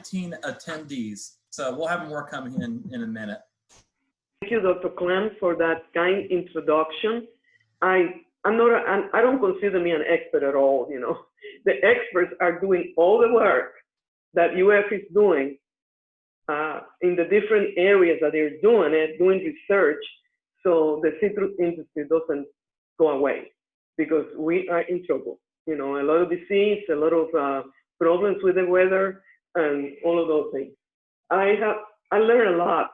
19 attendees, so we'll have more coming in a minute. Thank you, Dr. Clem, for that kind introduction. I don't consider me an expert at all. You know, the experts are doing all the work that UF is doing in the different areas that they're doing research, so the citrus industry doesn't go away, because we are in trouble. You know, a lot of disease, a lot of problems with the weather, and all of those things. I learned a lot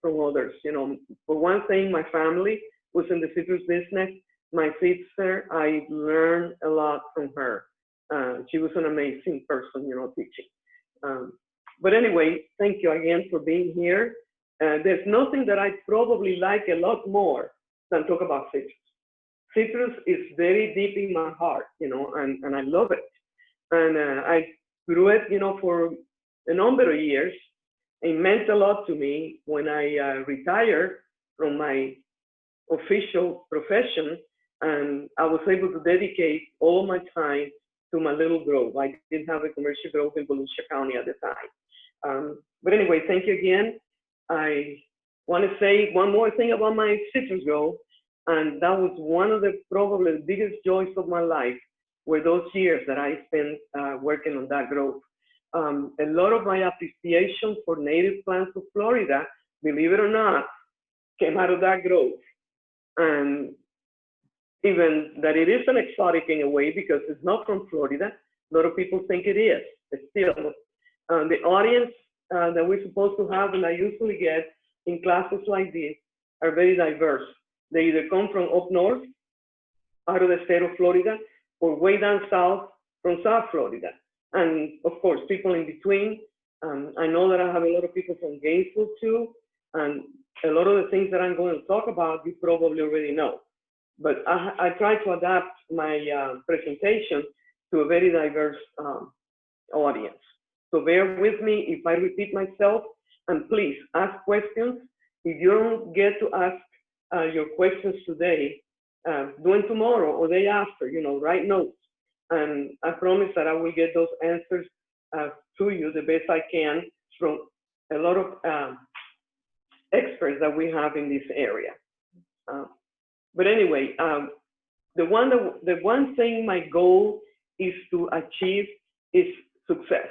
from others. You know, for one thing, my family was in the citrus business. My sister, I learned a lot from her. She was an amazing person, you know, teaching. But anyway, thank you again for being here. There's nothing that I probably like a lot more than talk about citrus. Citrus is very deep in my heart, you know, and I love it. And I grew it, you know, for a number of years. It meant a lot to me when I retired from my official profession, and I was able to dedicate all my time to my little grove. I didn't have a commercial grove in Volusia County at the time. But anyway, thank you again. I want to say one more thing about my citrus grove, and that was one of the probably the biggest joys of my life, were those years that I spent working on that grove. A lot of my appreciation for native plants of Florida, believe it or not, came out of that grove. And even that it is an exotic in a way, because it's not from Florida. A lot of people think it is. It's still, the audience that we're supposed to have, and I usually get in classes like this, are very diverse. They either come from up north, out of the state of Florida, or way down south from South Florida. And of course, people in between. I know that I have a lot of people from Gainesville too, and a lot of the things that I'm going to talk about, you probably already know. But I try to adapt my presentation to a very diverse audience. So bear with me if I repeat myself, and please ask questions. If you don't get to ask your questions today, do it tomorrow or day after, you know, write notes. And I promise that I will get those answers to you the best I can from a lot of experts that we have in this area. But anyway, the one thing my goal is to achieve is success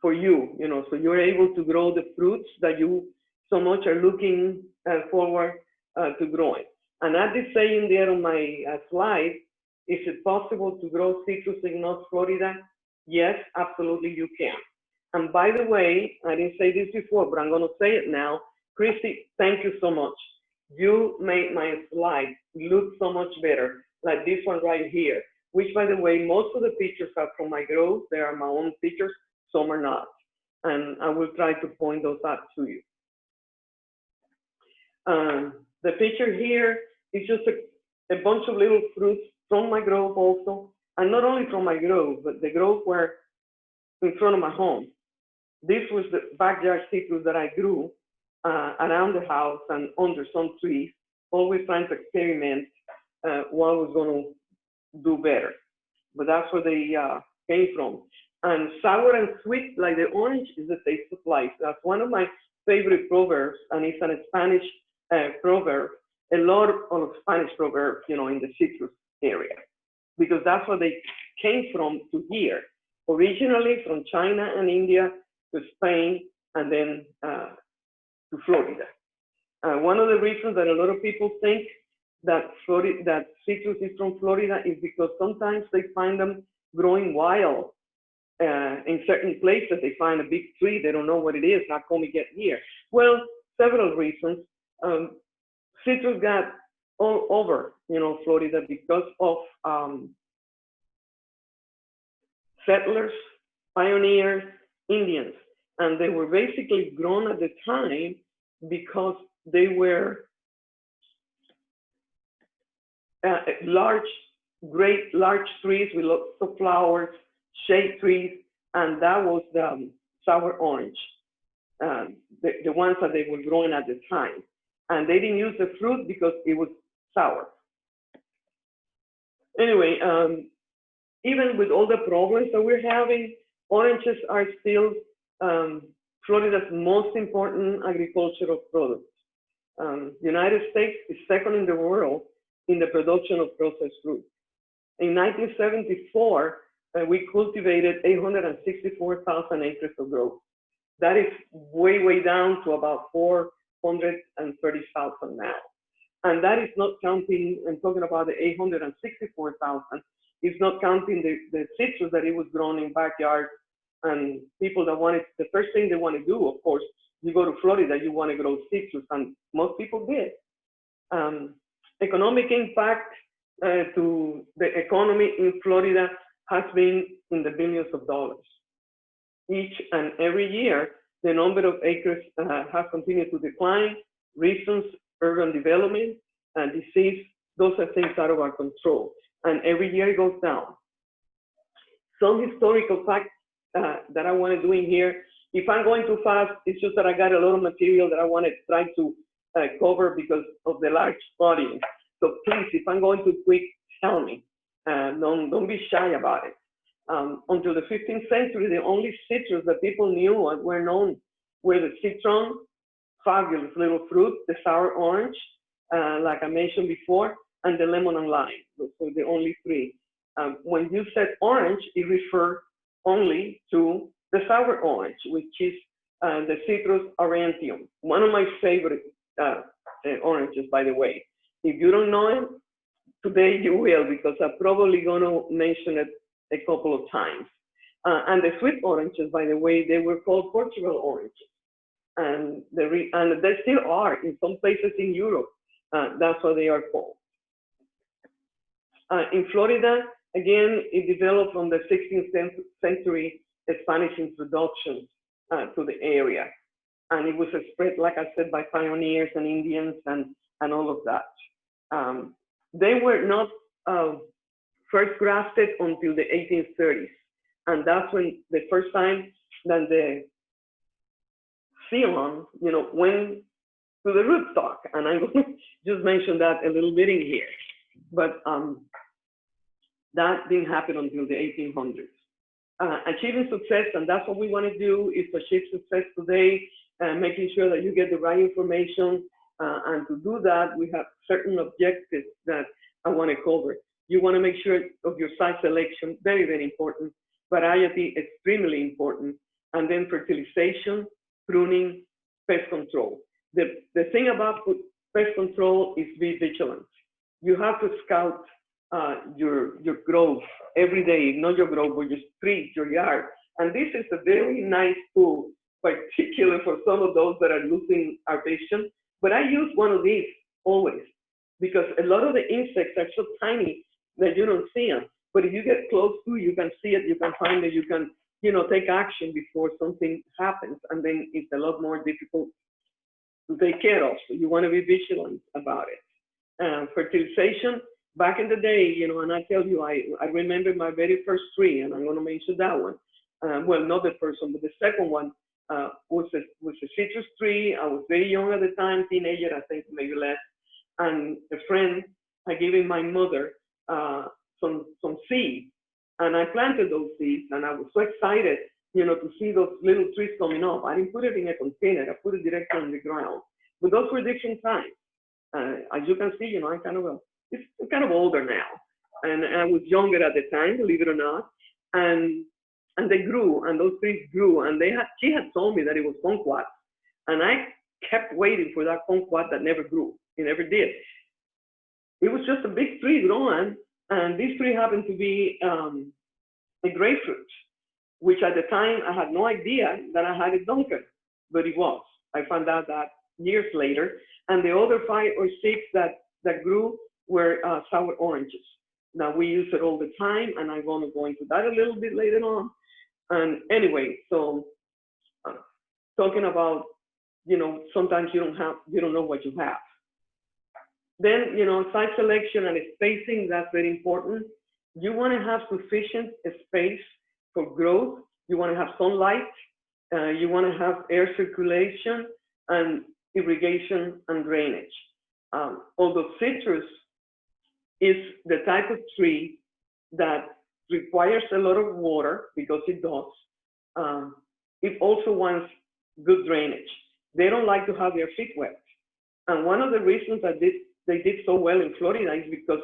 for you, you know, so you're able to grow the fruits that you so much are looking forward to growing. And I did say in there on my slide, is it possible to grow citrus in North Florida? Yes, absolutely you can. And by the way, I didn't say this before, but I'm going to say it now. Christy, thank you so much. You made my slide look so much better, like this one right here, which, by the way, most of the pictures are from my grove. They are my own pictures, some are not. And I will try to point those out to you. The picture here is just a bunch of little fruits from my grove also, and not only from my grove, but the grove were in front of my home. This was the backyard citrus that I grew around the house and under some trees, always trying to experiment what I was going to do better. But that's where they came from. And sour and sweet, like the orange, is the taste of life. That's one of my favorite proverbs, and it's a Spanish proverb. A lot of Spanish proverbs, you know, in the citrus area, because that's where they came from to here. Originally from China and India to Spain, and then to Florida. One of the reasons that a lot of people think that citrus is from Florida is because sometimes they find them growing wild in certain places. They find a big tree, they don't know what it is, how come it get here? Well, several reasons. Citrus got all over, you know, Florida because of settlers, pioneers, Indians, and they were basically grown at the time because they were great large trees with lots of flowers, shade trees, and that was the sour orange, the ones that they were growing at the time. And they didn't use the fruit because it was sour. Anyway, even with all the problems that we're having, Oranges are still Florida's most important agricultural product. United States is second in the world in the production of processed fruit. In 1974, we cultivated 864,000 acres of growth. That is way, way down to about 430,000 now. And that is not counting, I'm talking about the 864,000, it's not counting the citrus that it was grown in backyards and people that wanted, the first thing they want to do, of course, you go to Florida, you want to grow citrus, and most people did. Economic impact to the economy in Florida has been in the billions of dollars. Each and every year, the number of acres has continued to decline. Reasons, urban development, and disease, those are things out of our control. And every year it goes down. Some historical facts that I want to do in here. If I'm going too fast, it's just that I got a lot of material that I want to try to cover because of the large audience. So please, if I'm going too quick, tell me. Don't be shy about it. Until the 15th century, the only citrus that people knew and were known were the citron, fabulous little fruit, the sour orange, like I mentioned before, and the lemon and lime. Those were the only three. When you said orange, it referred only to the sour orange, which is the Citrus aurantium, one of my favorite oranges, by the way. If you don't know it, today you will, because I'm probably going to mention it a couple of times. And the sweet oranges, by the way, they were called Portugal oranges. And they still are in some places in Europe. That's what they are called. In Florida, again, it developed from the 16th century Spanish introduction to the area. And it was spread, like I said, by pioneers and Indians and all of that. They were not first grafted until the 1830s. And that's when the first time that the Ceylon, went to the rootstock. And I'm going to just mention that a little bit in here. But that didn't happen until the 1800s. Achieving success, and that's what we want to do, is to achieve success today, making sure that you get the right information. And to do that, we have certain objectives that I want to cover. You want to make sure of your site selection, very, very important. Variety, extremely important. And then fertilization, pruning, pest control. The thing about pest control is be vigilant. You have to scout your growth every day, not your growth, but your street, your yard. And this is a very nice tool, particularly for some of those that are losing our vision. But I use one of these always, because a lot of the insects are so tiny that you don't see them. But if you get close to, you can see it, you can find it, you can, take action before something happens. And then it's a lot more difficult to take care of. So you want to be vigilant about it. Fertilization, back in the day, and I tell you, I remember my very first tree, and I'm going to mention that one. Well, not the first one, but the second one was a citrus tree. I was very young at the time, teenager, I think maybe less. And a friend had given my mother some seeds, and I planted those seeds, and I was so excited, to see those little trees coming up. I didn't put it in a container; I put it directly on the ground. But those were different times. As you can see, I'm kind of older now, and I was younger at the time, believe it or not. And they grew, and those trees grew, and she had told me that it was kumquat, and I kept waiting for that kumquat that never grew. It never did. It was just a big tree growing, and this tree happened to be a grapefruit, which at the time I had no idea that I had it Duncan, but it was. I found out that years later, and the other 5 or 6 that grew were sour oranges. Now we use it all the time, and I'm going to go into that a little bit later on. And anyway, so talking about, sometimes you don't know what you have. Then, site selection and spacing, that's very important. You want to have sufficient space for growth. You want to have sunlight. You want to have air circulation and irrigation and drainage. Although citrus is the type of tree that requires a lot of water, because it does, it also wants good drainage. They don't like to have their feet wet. And one of the reasons that they did so well in Florida is because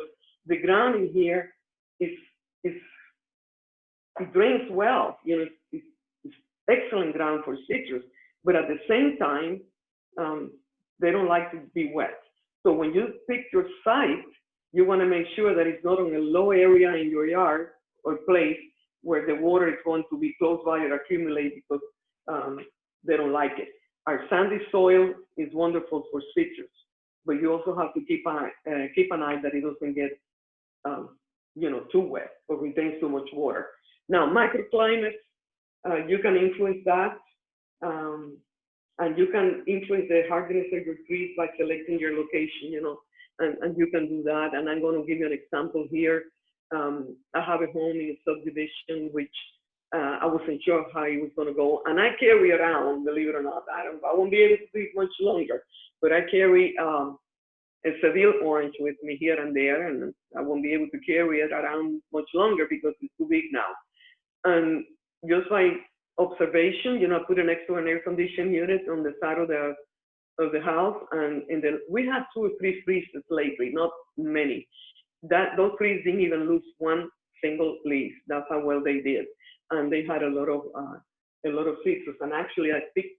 the ground in here it drains well. You know, it's excellent ground for citrus, but at the same time, they don't like to be wet. So when you pick your site, you want to make sure that it's not on a low area in your yard or place where the water is going to be close by or accumulate because they don't like it. Our sandy soil is wonderful for citrus, but you also have to keep an eye that it doesn't get you know, too wet or retains too much water. Now, microclimates, you can influence that, and you can influence the hardiness of your trees by selecting your location, you know, and you can do that. And I'm going to give you an example here. I have a home in a subdivision which I wasn't sure how it was going to go, and I carry around, believe it or not, I won't be able to do it much longer, but I carry a Seville orange with me here and there, and I won't be able to carry it around much longer because it's too big now. And just by observation, you know, I put it next to an air conditioning unit on the side of the house, and we had 2 or 3 freezes lately, not many. Those trees didn't even lose one single leaf. That's how well they did, and they had a lot of citrus. And actually, I picked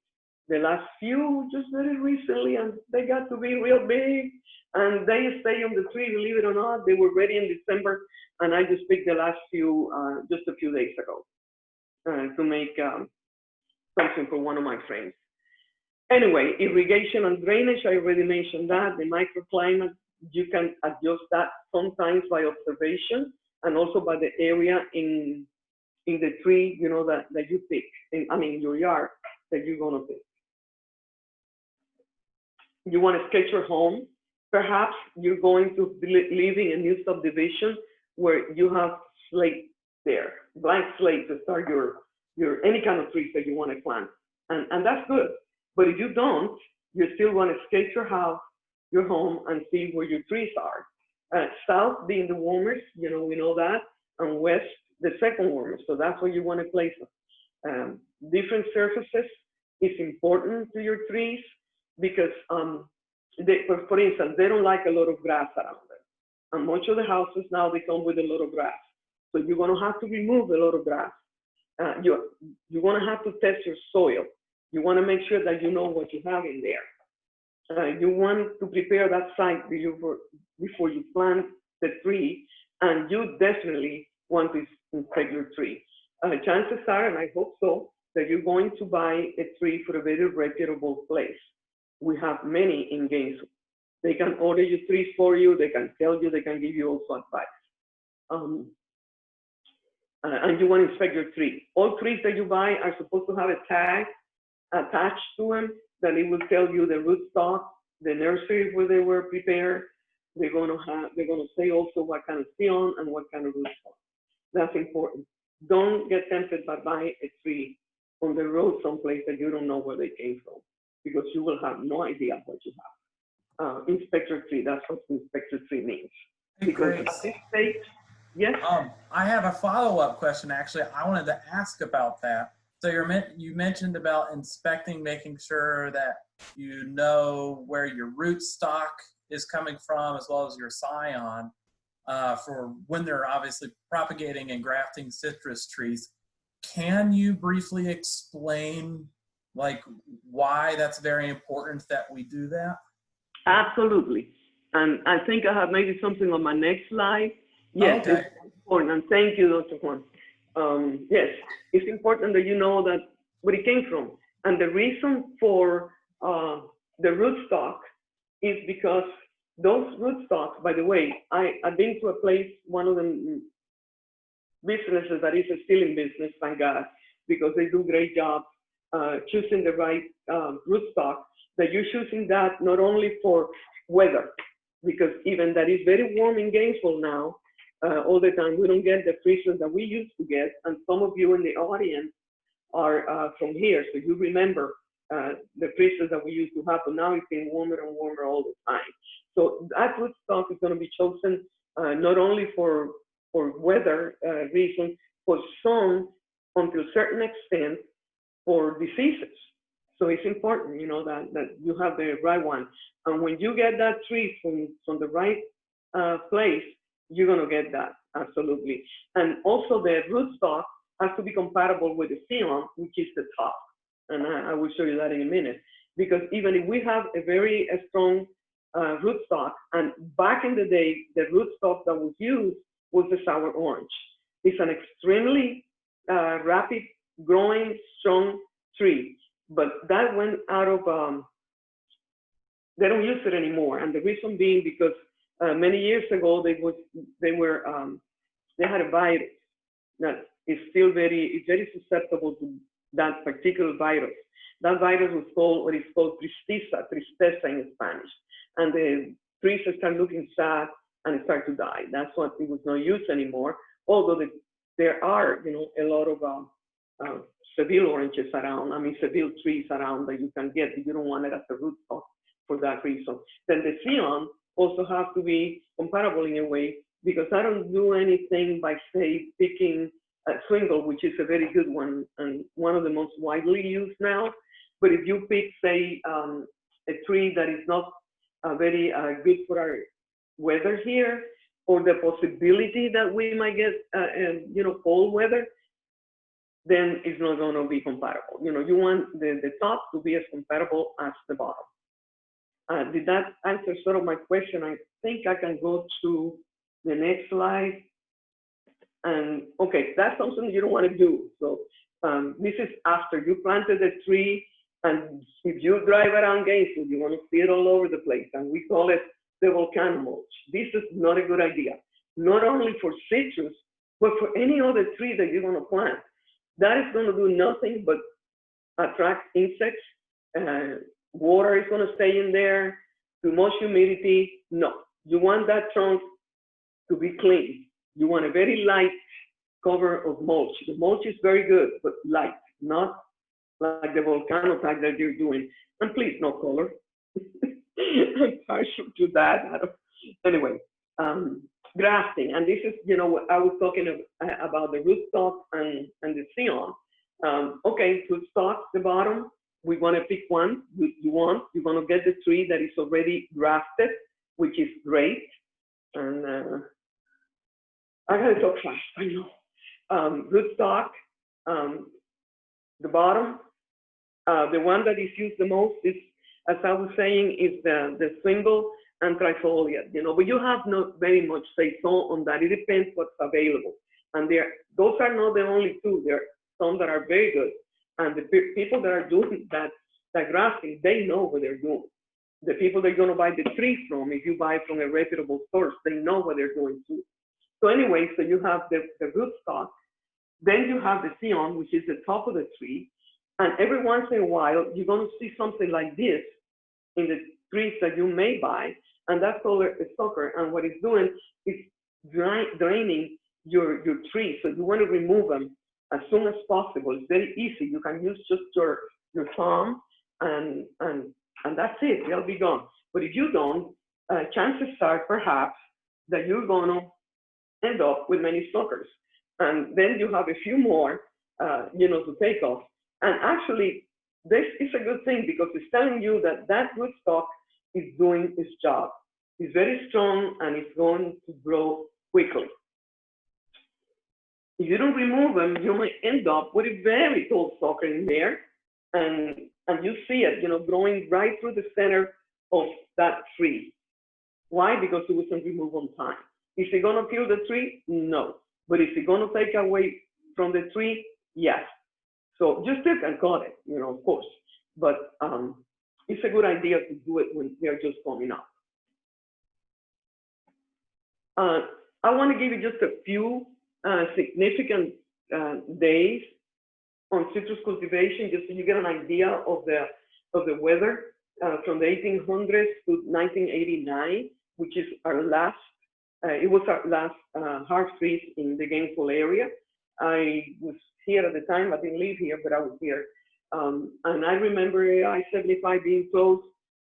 the last few just very recently, and they got to be real big, and they stay on the tree, believe it or not. They were ready in December, and I just picked the last few just a few days ago to make something for one of my frames. Anyway, irrigation and drainage, I already mentioned that. The microclimate, you can adjust that sometimes by observation and also by the area in the tree, you know, that you pick, in your yard that you're gonna pick. You want to sketch your home. Perhaps you're going to be living a new subdivision where you have slate there, blank slate to start your any kind of trees that you want to plant, and that's good. But if you don't, you still want to sketch your house, your home, and see where your trees are. South being the warmest, you know, we know that, and west the second warmest. So that's where you want to place them. Different surfaces is important to your trees because, for instance, they don't like a lot of grass around them. And much of the houses now, they come with a lot of grass. So you're going to have to remove a lot of grass. You're going to have to test your soil. You want to make sure that you know what you have in there. You want to prepare that site before you plant the tree, and you definitely want to inspect your tree. Chances are, and I hope so, that you're going to buy a tree for a very reputable place. We have many in Gainesville. They can order your trees for you. They can tell you. They can give you also advice. And you want to inspect your tree. All trees that you buy are supposed to have a tag attached to them that it will tell you the rootstock, the nursery where they were prepared. They're going to say also what kind of scion and what kind of rootstock. That's important. Don't get tempted by buying a tree on the road someplace that you don't know where they came from, because you will have no idea what you have. Inspector tree, that's what inspector tree means. Hey, because Grace. at this stage, yes? I have a follow-up question, actually. I wanted to ask about that. So you mentioned about inspecting, making sure that you know where your rootstock is coming from, as well as your scion, for when they're obviously propagating and grafting citrus trees. Can you briefly explain, like, why that's very important that we do that? Absolutely. And I think I have maybe something on my next slide. Yes, okay. It's important. Thank you, Dr. Juan. Yes, it's important that you know that where it came from. And the reason for the rootstock is because those rootstocks, by the way, I've been to a place, one of the businesses that is still in business, thank God, because they do a great job choosing the right rootstock, that you're choosing that not only for weather, because even that is very warm in Gainesville now, all the time. We don't get the freezes that we used to get, and some of you in the audience are from here, so you remember the freezes that we used to have, but now it's getting warmer and warmer all the time. So that rootstock is going to be chosen not only for weather reasons, for some until a certain extent for diseases. So it's important, you know, that you have the right one. And when you get that tree from the right place, you're gonna get that, absolutely. And also the rootstock has to be compatible with the scion, which is the top. And I will show you that in a minute. Because even if we have a very strong rootstock, and back in the day, the rootstock that was used was the sour orange. It's an extremely rapid growing, strong tree. But that went out of, they don't use it anymore. And the reason being because many years ago, they had a virus that is still very susceptible to that particular virus. That virus was called, what is called tristeza in Spanish. And the trees start looking sad and start to die. That's why it was not used anymore. Although there are, you know, a lot of Seville oranges around, I mean, Seville trees around that you can get, but you don't want it as a rootstock for that reason. Then the scion also has to be compatible in a way, because I don't do anything by, say, picking a swingle, which is a very good one and one of the most widely used now. But if you pick, say, a tree that is not very good for our weather here, or the possibility that we might get, you know, cold weather, then it's not going to be compatible. You know, you want the top to be as compatible as the bottom. Did that answer sort of my question? I think I can go to the next slide. And okay, that's something you don't want to do. So this is after you planted the tree, and if you drive around Gainesville, you want to see it all over the place. And we call it the volcano mulch. This is not a good idea, not only for citrus, but for any other tree that you're going to plant. That is going to do nothing but attract insects. Water is going to stay in there, too much humidity. No, you want that trunk to be clean. You want a very light cover of mulch. The mulch is very good, but light, not like the volcano type that you're doing. And please, no color. I'm partial to that. Anyway, grafting, and this is, you know, I was talking about the rootstock and the scion. Okay, rootstock, the bottom, we want to pick one. You're going to get the tree that is already grafted, which is great. And I gotta talk fast, I know. Rootstock, the bottom, the one that is used the most is, as I was saying, is the single and trifoliate, you know, but you have not very much say so on that. It depends what's available. And those are not the only two. There are some that are very good. And the people that are doing that grafting, they know what they're doing. The people they're going to buy the trees from, if you buy from a reputable source, they know what they're doing too. So anyway, so you have the rootstock, then you have the scion, which is the top of the tree. And every once in a while, you're going to see something like this in the trees that you may buy. And that's called a sucker. And what it's doing is draining your tree. So you want to remove them as soon as possible. It's very easy. You can use just your thumb and that's it. They'll be gone. But if you don't, chances are perhaps that you're going to end up with many suckers. And then you have a few more, you know, to take off. And actually, this is a good thing because it's telling you that that rootstock is doing its job. It's very strong and it's going to grow quickly. If you don't remove them, you might end up with a very tall sucker in there, and you see it, you know, growing right through the center of that tree. Why? Because it wasn't removed on time. Is it going to kill the tree? No. But is it going to take away from the tree? Yes. So just still can cut it, you know, of course. But it's a good idea to do it when they're just coming up. I want to give you just a few significant days on citrus cultivation, just so you get an idea of the weather from the 1800s to 1989, which is our last. It was our last hard freeze in the Gainesville area. I was here at the time. I didn't live here, but I was here. And I remember I-75 being closed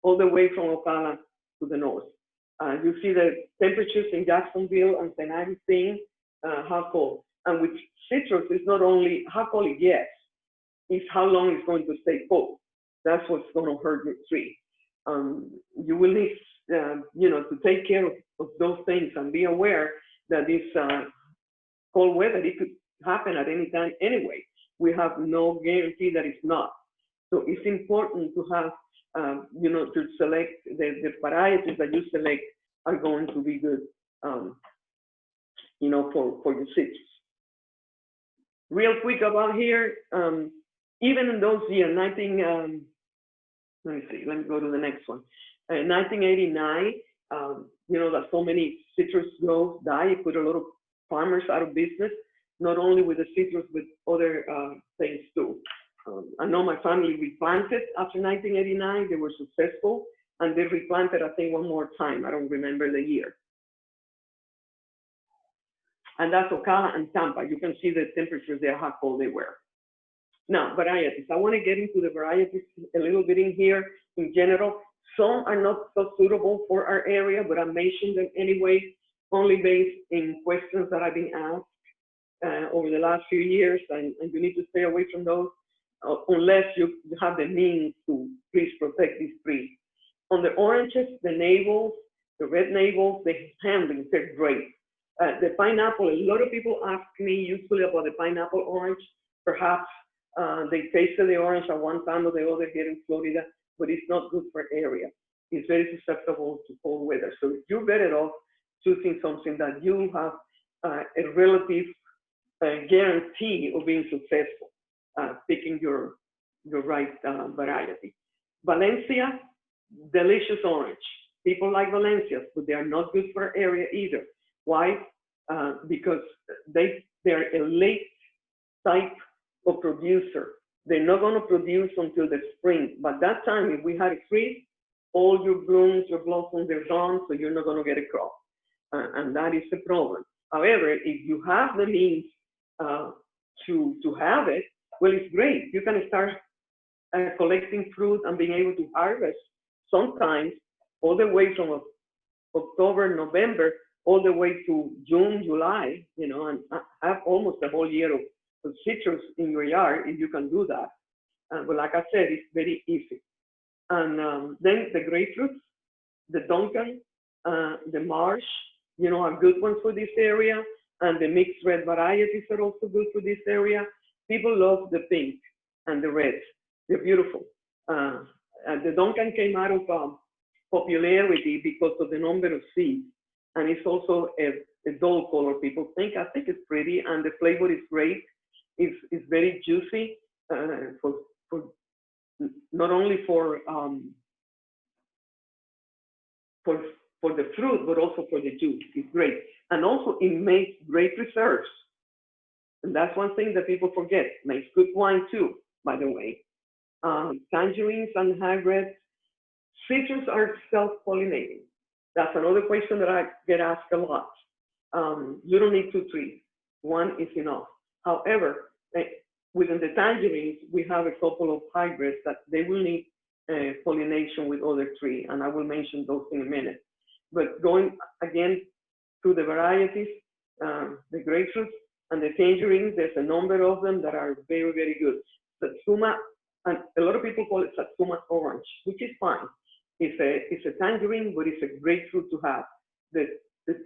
all the way from Ocala to the north. You see the temperatures in Jacksonville and St. Augustine, how cold. And with citrus, it's not only how cold it gets, it's how long it's going to stay cold. That's what's going to hurt your tree. You will need, to take care of those things and be aware that this cold weather, it could happen at any time anyway. We have no guarantee that it's not. So it's important to have, to select the varieties that you select are going to be good, for your citrus. Real quick about here, even in those years, let me go to the next one. 1989, that so many citrus groves died, put a lot of farmers out of business, not only with the citrus, but other things too. I know my family replanted after 1989, they were successful, and they replanted, I think, one more time. I don't remember the year. And that's Ocala and Tampa. You can see the temperatures there, how cold they were. Now, varieties. I want to get into the varieties a little bit in here. In general, some are not so suitable for our area, but I mentioned them anyway, only based in questions that I've been asked over the last few years, and you need to stay away from those unless you have the means to please protect these trees. On the oranges, the navels, the red navels, the handlings, they're great. The pineapple, a lot of people ask me usually about the pineapple orange. Perhaps they tasted the orange at one time or the other here in Florida, but it's not good for area. It's very susceptible to cold weather. So you're better off choosing something that you have a relative guarantee of being successful, picking your right variety. Valencia, delicious orange. People like Valencias, but they are not good for our area either. Why? Because they're a late type of producer. They're not going to produce until the spring. But that time, if we had a freeze, all your blooms, your blossoms, they're gone, so you're not going to get a crop. And that is the problem. However, if you have the means to have it, well, it's great. You can start collecting fruit and being able to harvest sometimes all the way from October, November, all the way to June, July, and have almost a whole year of citrus in your yard if you can do that. But like I said, it's very easy. And then the grapefruits, the Duncan, the marsh, are good ones for this area. And the mixed red varieties are also good for this area. People love the pink and the reds. They're beautiful. The Duncan came out of popularity because of the number of seeds. And it's also a dull color. People think, I think it's pretty, and the flavor is great. It's very juicy for not only for the fruit, but also for the juice. It's great. And also it makes great preserves. And that's one thing that people forget. It makes good wine too, by the way. Tangerines and hybrids. Citrus are self-pollinating. That's another question that I get asked a lot. You don't need 2 trees. 1 is enough. However, within the tangerines, we have a couple of hybrids that they will need pollination with other trees, and I will mention those in a minute. But going again to the varieties, the grapefruits and the tangerines, there's a number of them that are very, very good. Satsuma, and a lot of people call it Satsuma orange, which is fine. It's a tangerine, but it's a great fruit to have. The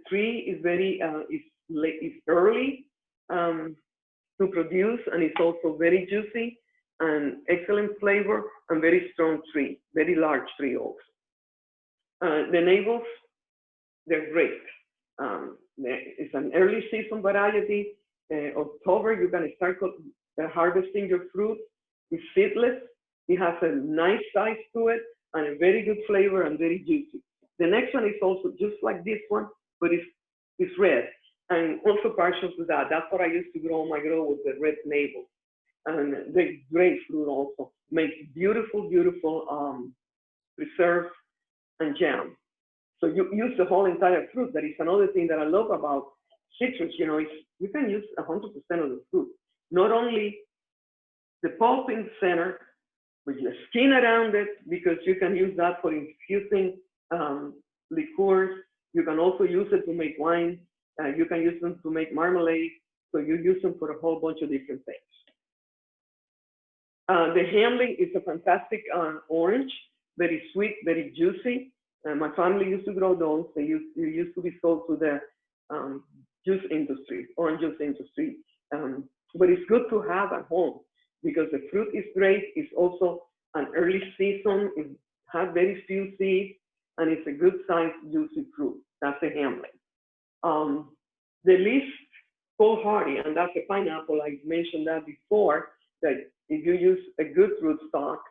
tree is very, it's early to produce, and it's also very juicy and excellent flavor and very strong tree, very large tree also. The navels, they're great. It's an early season variety. October, you're going to start harvesting your fruit. It's seedless. It has a nice size to it and a very good flavor and very juicy. The next one is also just like this one, but it's red and also partial to that. That's what I used to grow on my grow with the red navel. And the great fruit also makes beautiful, beautiful preserve and jam. So you use the whole entire fruit. That is another thing that I love about citrus. You can use 100% of the fruit. Not only the pulp in the center, with the skin around it, because you can use that for infusing liqueurs. You can also use it to make wine. You can use them to make marmalade. So you use them for a whole bunch of different things. The Hamlin is a fantastic orange, very sweet, very juicy. My family used to grow those. They used to be sold to the juice industry, orange juice industry. But it's good to have at home because the fruit is great. It's also an early season. It has very few seeds, and it's a good sized juicy fruit. That's the Hamlin. The least cold hardy, and that's the pineapple. I mentioned that before, that if you use a good root stock,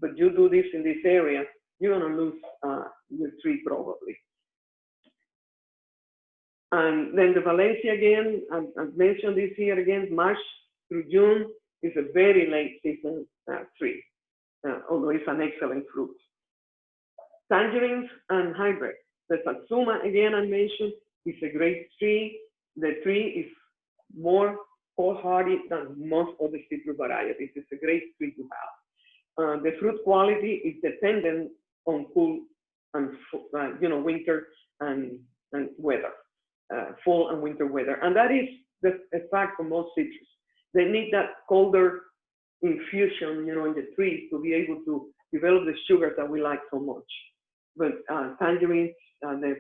but you do this in this area, you're gonna lose your tree probably. And then the Valencia again, I've mentioned this here again, March through June is a very late season tree, although it's an excellent fruit. Tangerines and hybrid. The Satsuma, again, I mentioned, is a great tree. The tree is more cold hardy than most of the citrus varieties. It's a great tree to have. The fruit quality is dependent on cool and winter and weather, fall and winter weather, and that is the fact for most citrus. They need that colder infusion, in the trees to be able to develop the sugars that we like so much. But tangerines, the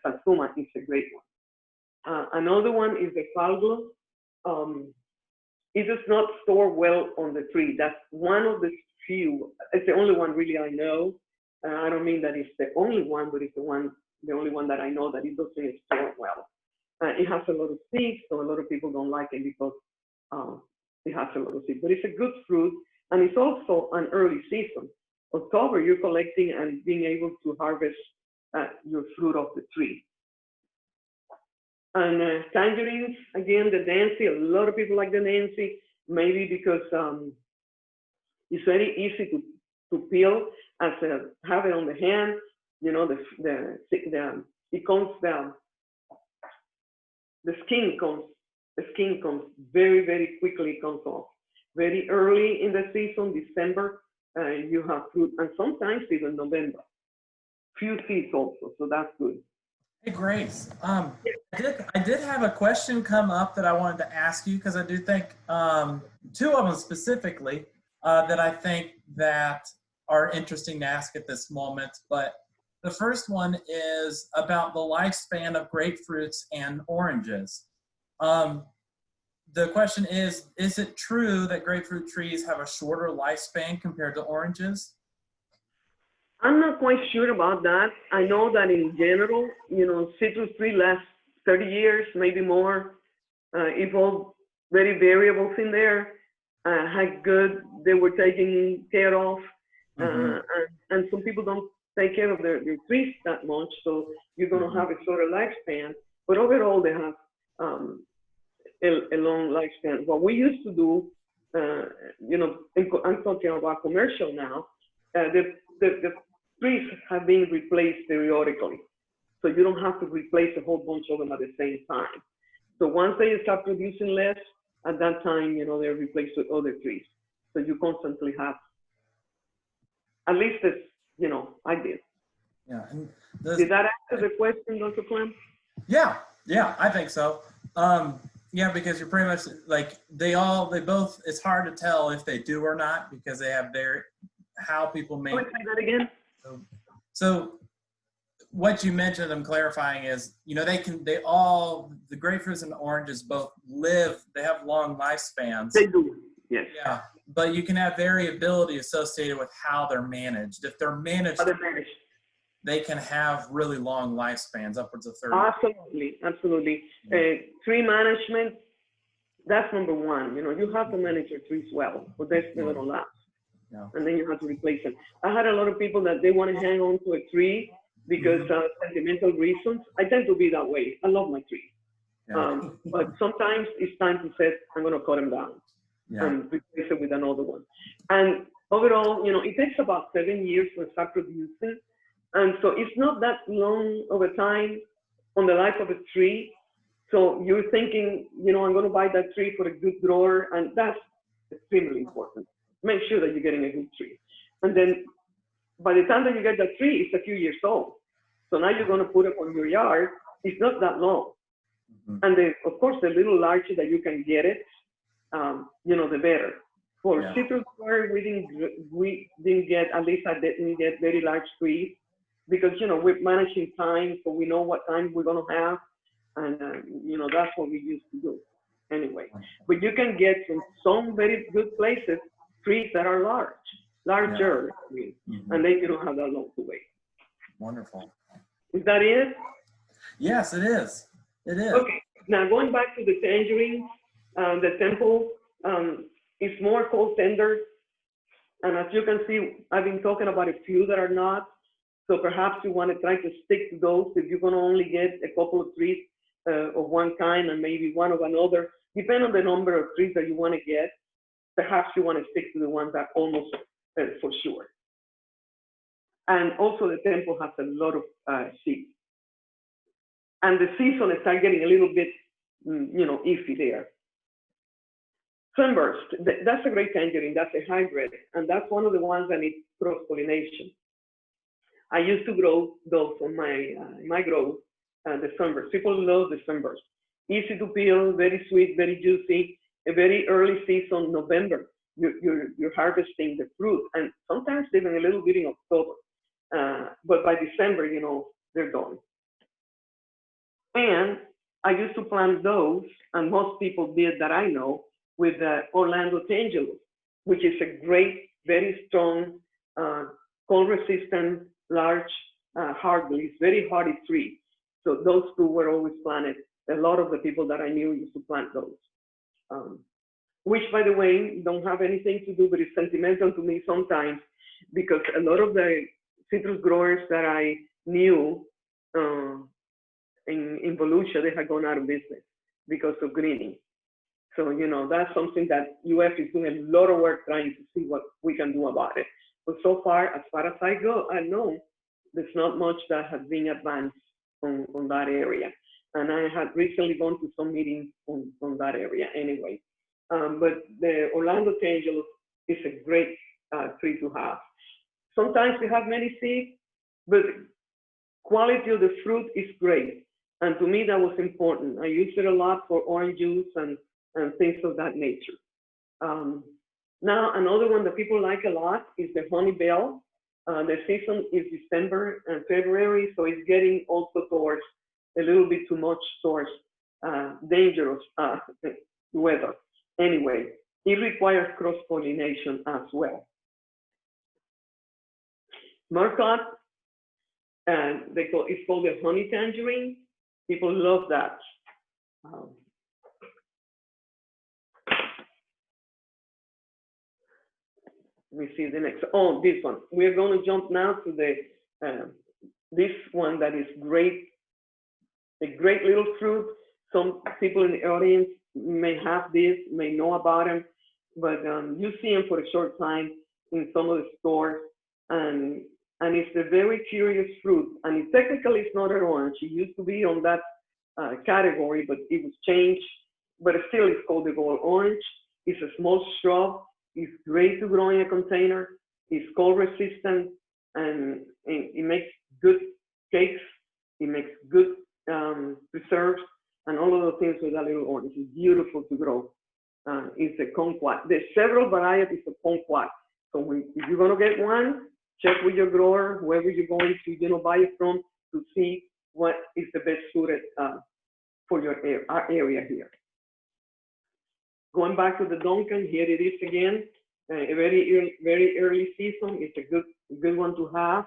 Satsuma is a great one. Another one is the Falglo. It does not store well on the tree. That's one of the few. It's the only one really I know. I don't mean that it's the only one, but it's the only one that I know that it doesn't store well. It has a lot of seeds, so a lot of people don't like it because it has a lot of seeds. But it's a good fruit, and it's also an early season. October, you're collecting and being able to harvest your fruit off the tree. And tangerines, again, the Nancy, a lot of people like the Nancy, maybe because it's very easy to peel, have it on the hand, the skin comes very, very quickly comes off. Very early in the season, December, you have fruit, and sometimes even November. Few seeds also, so that's good. Hey, Grace, I did have a question come up that I wanted to ask you, because I do think two of them specifically that I think that are interesting to ask at this moment. But the first one is about the lifespan of grapefruits and oranges. The question is it true that grapefruit trees have a shorter lifespan compared to oranges? I'm not quite sure about that. I know that in general, citrus tree lasts 30 years, maybe more. It's all very variables in there. How good they were taken care of. And some people don't take care of their trees that much, so you're going to have a shorter lifespan. But overall, they have a long lifespan. What we used to do, I'm talking about commercial now, the trees have been replaced periodically. So you don't have to replace a whole bunch of them at the same time. So once they start producing less, at that time, they're replaced with other trees. So you constantly have, at least as, I did. Yeah. And did that answer the question, Dr. Clem? Yeah, I think so. Yeah, because you're pretty much like, they both, it's hard to tell if they do or not, because they have how people make. Can I say that again? So what you mentioned, I'm clarifying, is, the grapefruits and oranges both they have long lifespans. They do, yes. Yeah, but you can have variability associated with how they're managed. If they're managed, they can have really long lifespans, upwards of 30. Absolutely. Yeah. Tree management, that's number one. You have to manage your trees well, but they're still going to last. Yeah. And then you have to replace them. I had a lot of people that they want to hang on to a tree because sentimental reasons. I tend to be that way. I love my tree. Yeah. But sometimes it's time to say, I'm going to cut them down and replace it with another one. And overall, it takes about 7 years to start producing. And so it's not that long of a time on the life of a tree. So you're thinking, I'm going to buy that tree for a good grower, and that's extremely important. Make sure that you're getting a good tree. And then by the time that you get that tree, it's a few years old. So now you're going to put it on your yard. It's not that long. And of course, the little larger that you can get it, you know, the better. For citrus growers, we didn't get, at least I didn't get very large trees because, you know, we're managing time, so we know what time we're going to have. And, you know, that's what we used to do anyway. But you can get from some very good places trees that are larger, I mean, and then you don't have that long to wait. Wonderful. Is that it? Yes, it is. It is. Okay. Now going back to the tangerine, the temple is more cold tender. And as you can see, I've been talking about a few that are not. So perhaps you want to try to stick to those if you're going to only get a couple of trees of one kind and maybe one of another. Depending on the number of trees that you want to get, perhaps you want to stick to the ones that almost for sure. And also the temple has a lot of seeds. And the season starts getting a little bit, you know, iffy there. Sunburst, that's a great tangerine. That's a hybrid, and that's one of the ones that needs cross-pollination. I used to grow those on my grow, the sunburst. People love the sunburst. Easy to peel, very sweet, very juicy. A very early season, November, you're harvesting the fruit, and sometimes even a little bit in October. But by December, you know, they're gone. And I used to plant those, and most people did that I know, with Orlando Tangelus, which is a great, very strong, cold-resistant, large hardleaf, very hardy tree. So those two were always planted. A lot of the people that I knew used to plant those. Which, by the way, don't have anything to do, but it's sentimental to me sometimes, because a lot of the citrus growers that I knew in Volusia, they had gone out of business because of greening. So, you know, that's something that UF is doing a lot of work trying to see what we can do about it. But so far as I know, there's not much that has been advanced on that area. And I had recently gone to some meetings on that area anyway. But the Orlando Tangelus is a great tree to have. Sometimes we have many seeds, but quality of the fruit is great. And to me, that was important. I use it a lot for orange juice and things of that nature. Now, another one that people like a lot is the honey bell. The season is December and February, so it's getting also towards a little bit too much towards dangerous weather. Anyway, it requires cross-pollination as well. Marcotte, it's called the honey tangerine. People love that. Let me see the next. Oh, this one. We're going to jump now to the this one that is great. A great little fruit. Some people in the audience may have this, may know about them, but you see them for a short time in some of the stores, and it's a very curious fruit. And it technically is not an orange. It used to be on that category, but it was changed. But still, it's called the gold orange. It's a small shrub. It's great to grow in a container. It's cold resistant, and it makes good cakes. It makes good preserves, and all of the things with that little orange. It's beautiful to grow. It's a kumquat. There's several varieties of kumquat. So if you're going to get one, check with your grower, whoever you're going to, buy it from, to see what is the best suited for your our area here. Going back to the Duncan, here it is again. A very early season. It's a good one to have.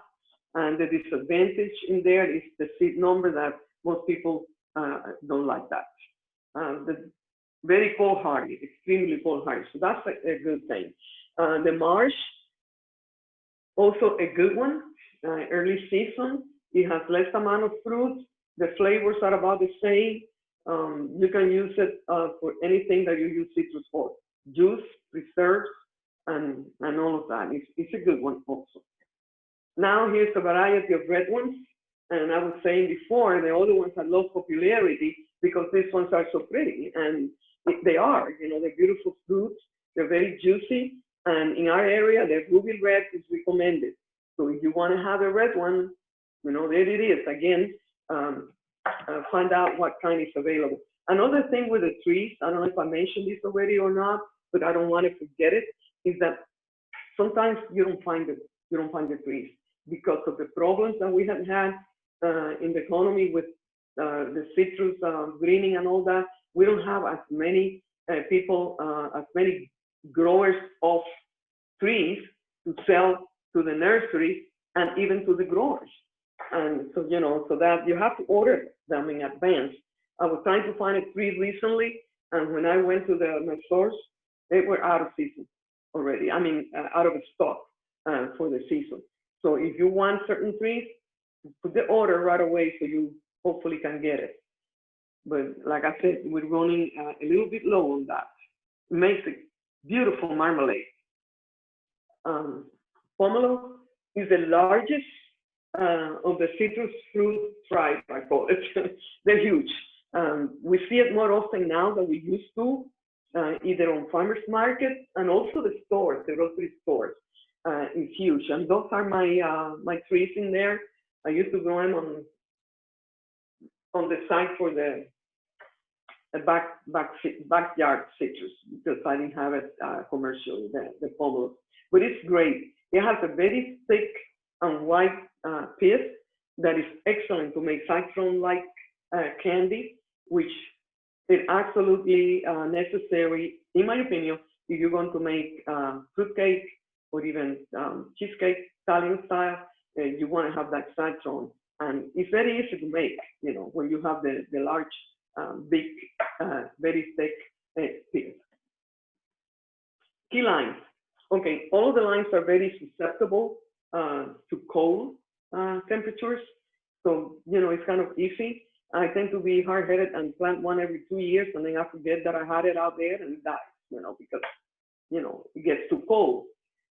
And the disadvantage in there is the seed number that most people don't like that. The very cold hardy, extremely cold hardy. So that's a good thing. The marsh, also a good one. Early season, it has less amount of fruit. The flavors are about the same. You can use it for anything that you use citrus for. Juice, preserves, and all of that. It's a good one also. Now here's a variety of red ones. And I was saying before, the other ones have lost popularity because these ones are so pretty. And they are, they're beautiful fruits. They're very juicy. And in our area, the ruby red is recommended. So if you want to have a red one, there it is. Again, find out what kind is available. Another thing with the trees, I don't know if I mentioned this already or not, but I don't want to forget it, is that sometimes you don't find the trees because of the problems that we have had in the economy with the citrus greening and all that. We don't have as many people, as many growers of trees to sell to the nurseries and even to the growers. And so, you know, so that you have to order them in advance. I was trying to find a tree recently, and when I went to my source, they were out of season already. I mean, out of stock for the season. So if you want certain trees, put the order right away so you hopefully can get it. But like I said, we're running a little bit low on that. It makes a beautiful marmalade. Pomelo is the largest of the citrus fruit tribe, I call it. They're huge. We see it more often now than we used to, either on farmers market and also the stores, the grocery stores. It's huge, and those are my trees in there. I used to grow them on the side for the backyard citrus because I didn't have it commercially, the pomelos. But it's great. It has a very thick and white pith that is excellent to make citron-like candy, which is absolutely necessary, in my opinion, if you're going to make fruitcake or even cheesecake, Italian style. You want to have that citron, and it's very easy to make. You know, when you have the large, big, very thick pith. Key lines. Okay, all of the lines are very susceptible to cold temperatures. So, you know, it's kind of easy. I tend to be hard-headed and plant one every 2 years, and then I forget that I had it out there and it dies, you know, because, you know, it gets too cold.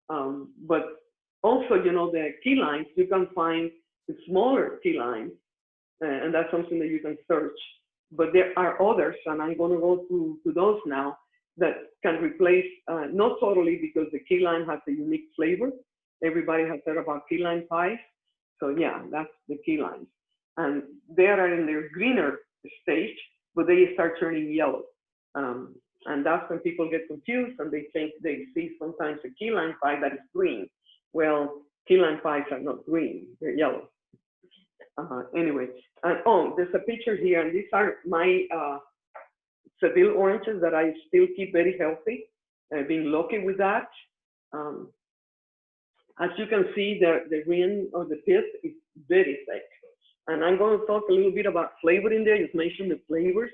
But also, you know, the key lines, you can find the smaller key lines, and that's something that you can search. But there are others, and I'm going to go to those now, that can replace, not totally, because the key lime has a unique flavor. Everybody has heard about key lime pies. So yeah, that's the key limes. And they are in their greener stage, but they start turning yellow. And that's when people get confused and they think they see sometimes a key lime pie that is green. Well, key lime pies are not green, they're yellow. Anyway, and oh, there's a picture here, and these are my Seville oranges that I still keep very healthy. I've been lucky with that. As you can see, the ring or the pith is very thick. And I'm going to talk a little bit about flavor in there. Just mention the flavors.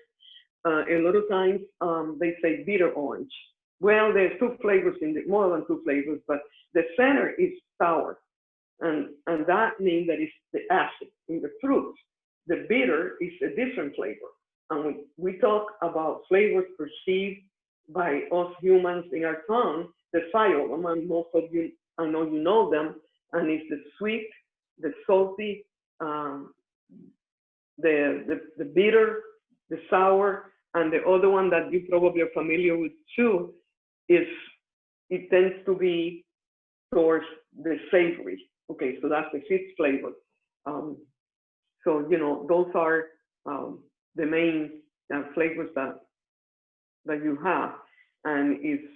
A lot of times they say bitter orange. Well, there's two flavors in there, more than two flavors, but the center is sour. And that means that it's the acid in the fruit. The bitter is a different flavor. And when we talk about flavors perceived by us humans in our tongue, the phylum, and most of you, I know you know them, and it's the sweet, the salty, the bitter, the sour, and the other one that you probably are familiar with too, is it tends to be towards the savory. Okay, so that's the fifth flavor. So, you know, those are the main flavors that you have. And it's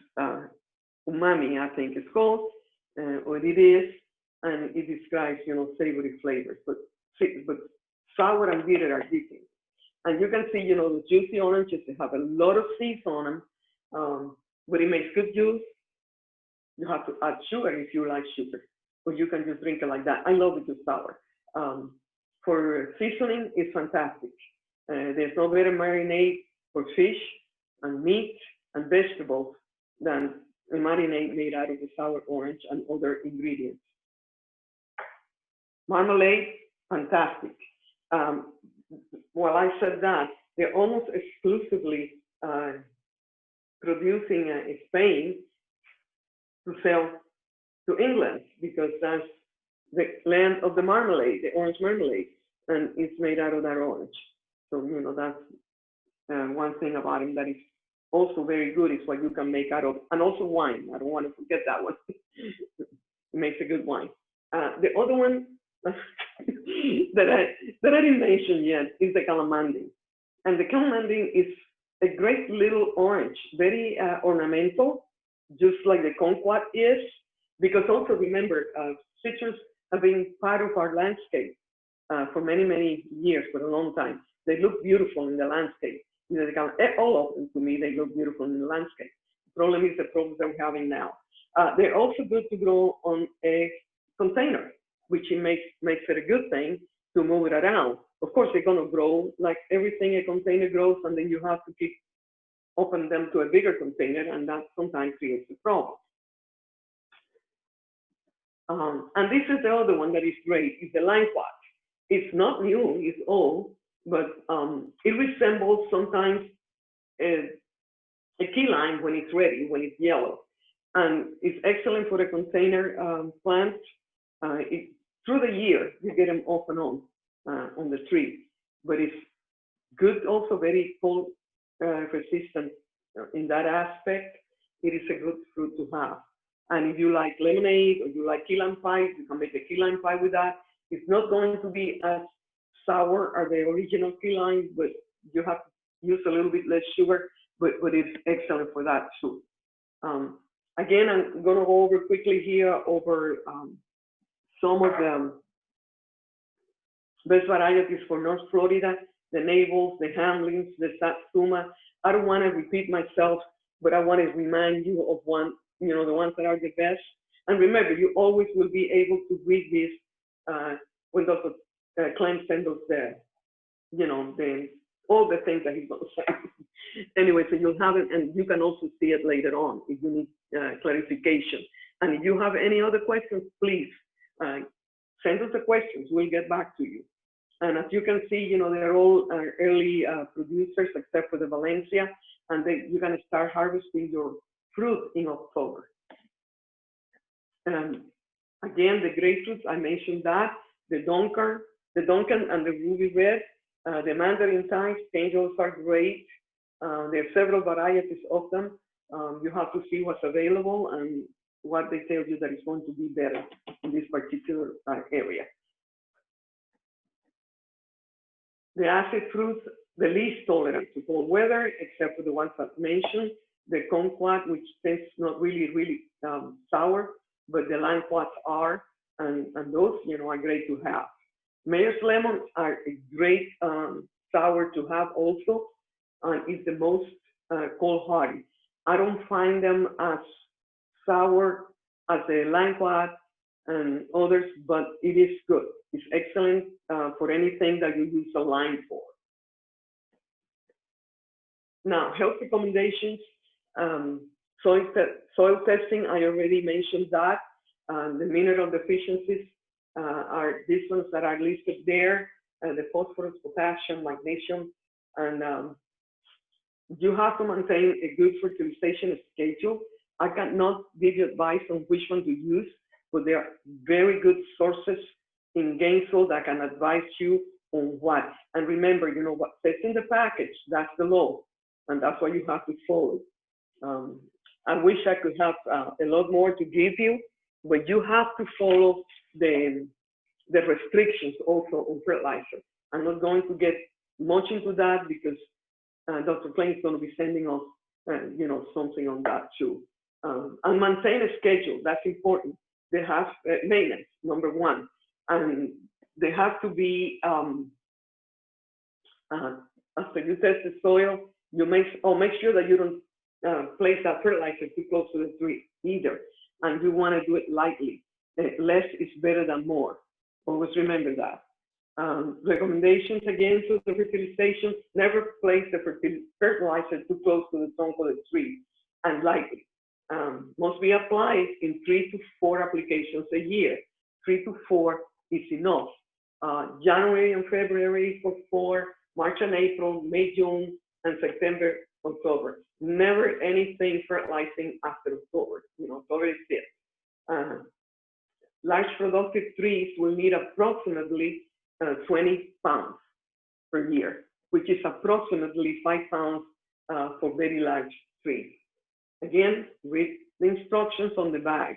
umami, I think it's called, or it is, and it describes, you know, savory flavors. But sour and bitter are different. And you can see, you know, the juicy oranges, they have a lot of seeds on them, but it makes good juice. You have to add sugar if you like sugar, or you can just drink it like that. I love it just sour. For seasoning, it's fantastic. There's no better marinade for fish and meat and vegetables than a marinade made out of the sour orange and other ingredients. Marmalade, fantastic. While I said that, they're almost exclusively producing in Spain to sell to England, because that's the land of the marmalade, the orange marmalade, and it's made out of that orange. So, you know, that's one thing about it that is also very good, is what you can make out of, and also wine. I don't want to forget that one. It makes a good wine. The other one, that I didn't mention yet is the calamandin. And the calamandin is a great little orange, very ornamental, just like the kumquat is, because also remember, citrus have been part of our landscape for many, many years, for a long time. They look beautiful in the landscape. You know, all of them, to me, they look beautiful in the landscape. The problem is the problems that we're having now. They're also good to grow on a container, which it makes it a good thing to move it around. Of course, they're going to grow like everything a container grows, and then you have to keep open them to a bigger container, and that sometimes creates a problem. And this is the other one that is great, is the limewort. It's not new, it's old, but it resembles sometimes a key lime when it's ready, when it's yellow. And it's excellent for the container plants. Through the year, you get them off and on the tree. But it's good, also very cold resistant in that aspect. It is a good fruit to have. And if you like lemonade or you like key lime pie, you can make a key lime pie with that. It's not going to be as sour as the original key lime, but you have to use a little bit less sugar, but it's excellent for that too. Again, I'm going to go over quickly here over some of the best varieties for North Florida, the Navels, the Hamlins, the Satsuma. I don't want to repeat myself, but I want to remind you of one, you know, the ones that are the best. And remember, you always will be able to read this when Dr. Clem sends us the, you know, all the things that he's going to say. Anyway, so you'll have it, and you can also see it later on if you need clarification. And if you have any other questions, please send us the questions. We'll get back to you. And as you can see, you know, they're all early producers except for the Valencia, and you're going to start harvesting your fruit in October. And again, the grapefruits, I mentioned that, the Duncan and the Ruby Red, the Mandarin types, angels are great. There are several varieties of them. You have to see what's available and what they tell you that is going to be better in this particular area. The acid fruits, the least tolerant to cold weather, except for the ones I've mentioned. The kumquat, which tastes not really sour, but the limeworts are, and those, you know, are great to have. Mayor's lemons are a great sour to have also, and it's the most cold hardy. I don't find them as sour as the limewort and others, but it is good. It's excellent for anything that you use a lime for. Now, health recommendations, soil testing, I already mentioned that. The mineral deficiencies are these ones that are listed there, the phosphorus, potassium, magnesium, and you have to maintain a good fertilization schedule. I cannot give you advice on which one to use, but there are very good sources in Gainesville that can advise you on what. And remember, you know, what says in the package, that's the law, and that's what you have to follow. I wish I could have a lot more to give you, but you have to follow the restrictions also on fertilizer. I'm not going to get much into that because Dr. Klein is going to be sending us, you know, something on that too. And maintain a schedule, that's important. They have maintenance, number one. And they have to be, after you test the soil, you make sure that you don't place that fertilizer too close to the tree either. And you want to do it lightly. Less is better than more. Always remember that. Recommendations again to the fertilization, never place the fertilizer too close to the trunk of the tree and lightly. Must be applied in 3 to 4 applications a year. 3 to 4 is enough. January and February for 4, March and April, May, June, and September, October. Never anything fertilizing after October. You know, October is it. Large productive trees will need approximately 20 pounds per year, which is approximately 5 pounds for very large trees. Again, read the instructions on the bag,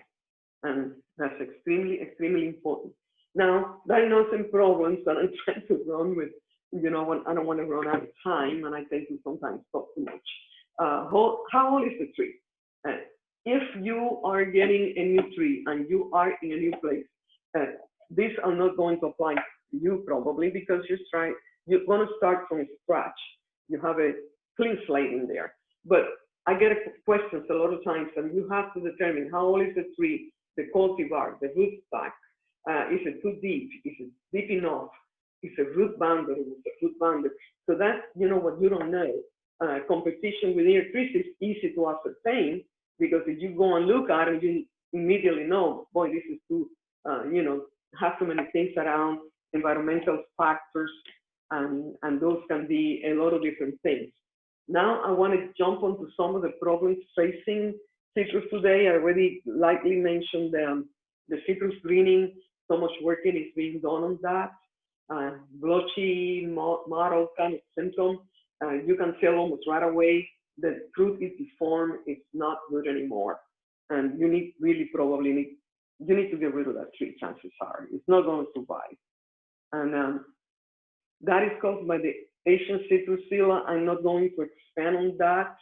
and that's extremely important. Now, diagnosing problems that I'm trying to run with, you know, when I don't want to run out of time, and I tend to sometimes talk too much. How old is the tree? If you are getting a new tree and you are in a new place, these are not going to apply to you probably, because you're going to start from scratch. You have a clean slate in there. But I get questions a lot of times, and you have to determine how old is the tree, the cultivar, the rootstock. Is it too deep? Is it deep enough? Is it root bounded? Is it root bounded? So that's, you know, what you don't know. Competition with ear trees is easy to ascertain, because if you go and look at it, you immediately know, boy, this is too, you know, have so many things around, environmental factors, and those can be a lot of different things. Now I want to jump onto some of the problems facing citrus today. I already lightly mentioned the citrus greening. So much work is being done on that. Blotchy, mottled kind of symptom. You can tell almost right away that fruit is deformed. It's not good anymore, and you need you need to get rid of that tree. Chances are it's not going to survive, and that is caused by the Asian citrus psylla. I'm not going to expand on that.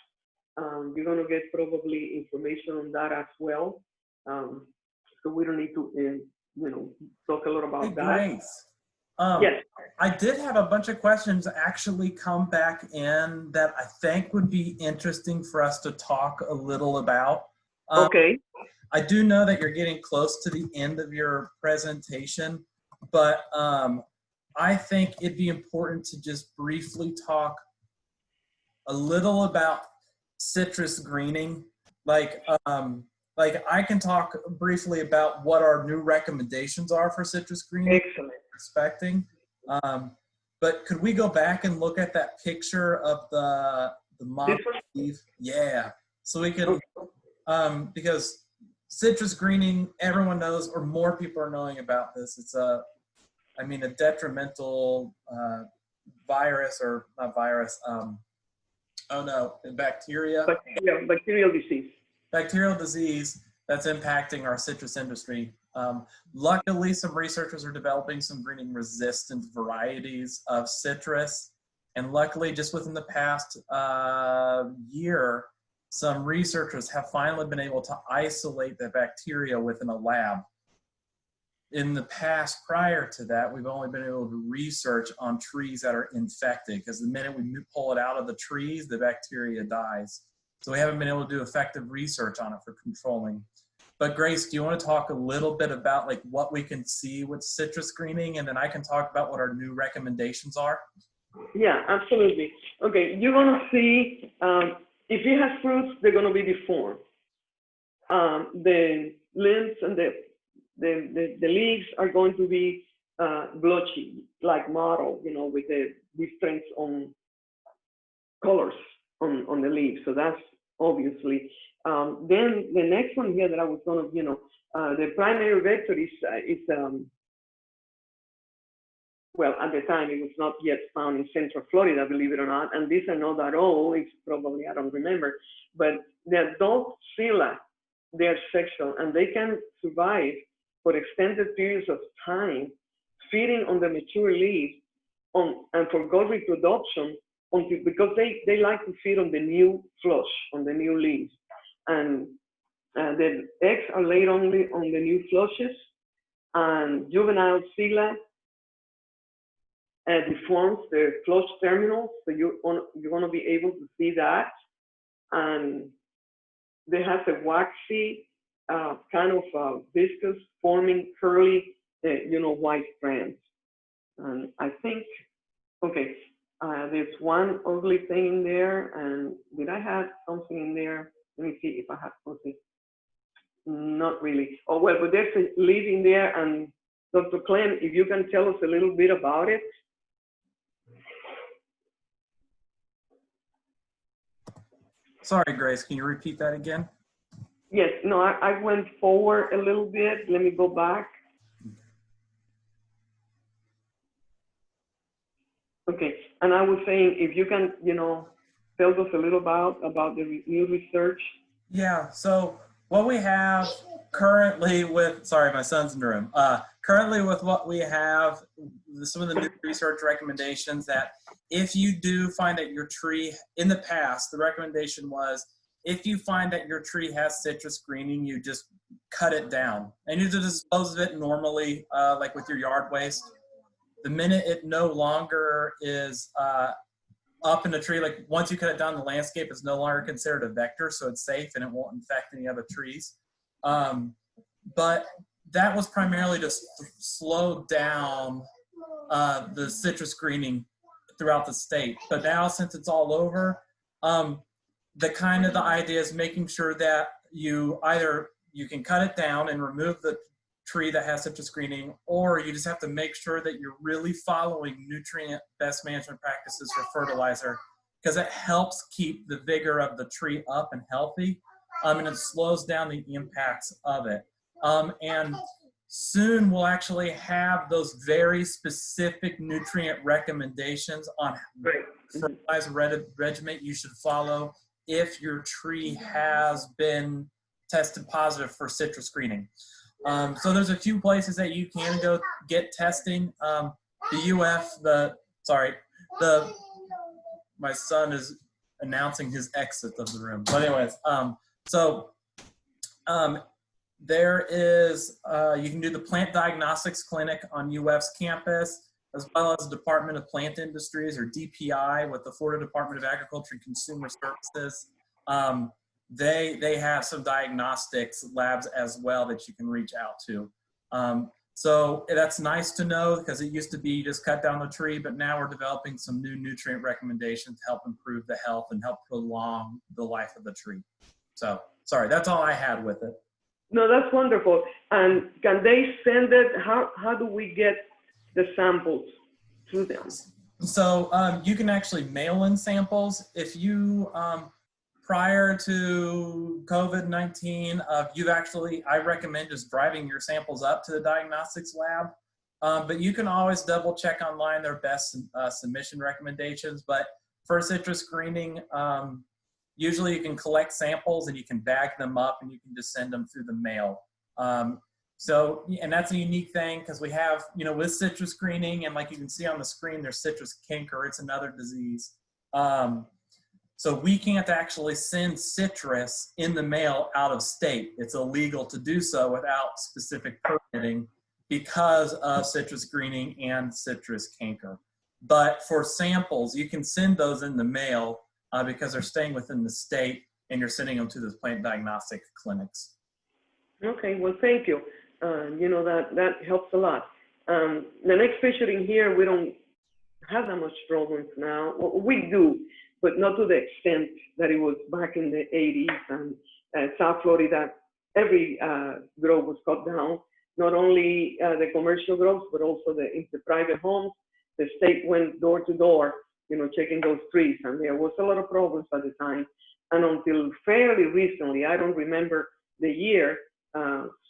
You're going to get probably information on that as well. So we don't need to, you know, talk a lot about that. Grace, Yes. I did have a bunch of questions actually come back in that I think would be interesting for us to talk a little about. Okay. I do know that you're getting close to the end of your presentation, but I think it'd be important to just briefly talk a little about citrus greening. Like I can talk briefly about what our new recommendations are for citrus greening. Excellent. Expecting. But could we go back and look at that picture of the model leaf? Yeah. So we can, because citrus greening, everyone knows, or more people are knowing about this. It's a detrimental virus, or not virus, bacteria. Bacterial disease. Bacterial disease that's impacting our citrus industry. Luckily, some researchers are developing some greening resistant varieties of citrus. And luckily, just within the past year, some researchers have finally been able to isolate the bacteria within a lab. In the past, prior to that, we've only been able to research on trees that are infected, because the minute we pull it out of the trees, the bacteria dies. So we haven't been able to do effective research on it for controlling. But Grace, do you want to talk a little bit about like what we can see with citrus greening, and then I can talk about what our new recommendations are? Yeah, absolutely. Okay, you're going to see, if it has fruits, they're going to be deformed. The limbs and the leaves are going to be blotchy, like mottled, you know, with the difference on colors on the leaves. So that's obviously. Then the next one here that I was going to, you know, the primary vector is well, at the time it was not yet found in Central Florida, believe it or not, and these are not at all, it's probably, I don't remember, but the adult psylla, they are sexual, and they can survive for extended periods of time, feeding on the mature leaves, and forgo reproduction, because they like to feed on the new flush, on the new leaves. And the eggs are laid only on the new flushes, and juvenile psylla deforms the flush terminals, so you're going to be able to see that. And they have a waxy, kind of viscous, forming curly, you know, white strands. And I think, okay, there's one ugly thing in there, and did I have something in there? Let me see if I have something. Not really. Oh, well, but there's a leaf in there, and Dr. Clem, if you can tell us a little bit about it. Sorry, Grace, can you repeat that again? Yes, no, I went forward a little bit. Let me go back. Okay, and I was saying, if you can, you know, tell us a little about the new research. Yeah, so what we have currently with, sorry, my son's in the room. Currently with what we have, some of the new research recommendations that if you do find that your tree, in the past, the recommendation was, if you find that your tree has citrus greening, you just cut it down. And you just dispose of it normally, like with your yard waste. The minute it no longer is up in the tree, like once you cut it down, the landscape is no longer considered a vector, so it's safe and it won't infect any other trees. But that was primarily to slow down the citrus greening throughout the state. But now, since it's all over, the idea is making sure that you can cut it down and remove the tree that has citrus greening, or you just have to make sure that you're really following nutrient best management practices for fertilizer, because it helps keep the vigor of the tree up and healthy, and it slows down the impacts of it. And soon we'll actually have those very specific nutrient recommendations on fertilizer regimen you should follow if your tree has been tested positive for citrus greening. So there's a few places that you can go get testing. My son is announcing his exit of the room. But anyways, there is, you can do the Plant Diagnostics Clinic on UF's campus, as well as the Department of Plant Industries, or DPI, with the Florida Department of Agriculture and Consumer Services. They have some diagnostics labs as well that you can reach out to. So that's nice to know, because it used to be just cut down the tree, but now we're developing some new nutrient recommendations to help improve the health and help prolong the life of the tree. So, sorry, that's all I had with it. No, that's wonderful. And can they send it? How do we get the samples to them? So you can actually mail in samples. If you, prior to COVID-19, I recommend just driving your samples up to the diagnostics lab. But you can always double check online their best submission recommendations. But for citrus greening, usually you can collect samples and you can bag them up and you can just send them through the mail. And that's a unique thing, because we have, with citrus greening, and like you can see on the screen, there's citrus canker. It's another disease. So we can't actually send citrus in the mail out of state. It's illegal to do so without specific permitting because of citrus greening and citrus canker. But for samples, you can send those in the mail because they're staying within the state, and you're sending them to the plant diagnostic clinics. Okay, well, thank you. That helps a lot. The next picture in here, we don't have that much problems now. Well, we do, but not to the extent that it was back in the 80s and South Florida. Every grove was cut down, not only the commercial groves, but also the private homes. The state went door to door, checking those trees, and there was a lot of problems at the time. And until fairly recently, I don't remember the year,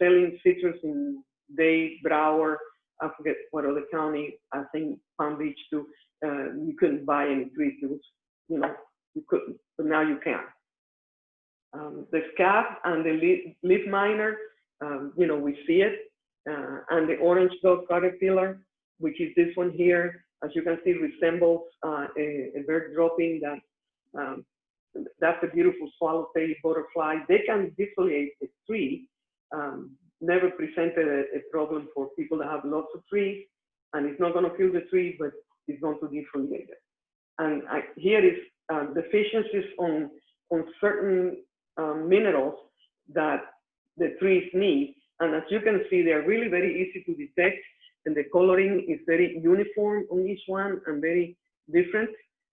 selling citrus in Dade, Broward, I forget what other county, I think Palm Beach too, you couldn't buy any trees. It was, you couldn't, but now you can. The SCAB and the leaf miner, we see it, and the orange dog caterpillar, which is this one here, as you can see, resembles a bird dropping. That's a beautiful swallow-tailed butterfly. They can defoliate a tree. Never presented a problem for people that have lots of trees, and it's not going to kill the tree, but it's going to defoliate it. And here is deficiencies on certain minerals that the trees need. And as you can see, they're really very easy to detect, and the coloring is very uniform on each one and very different.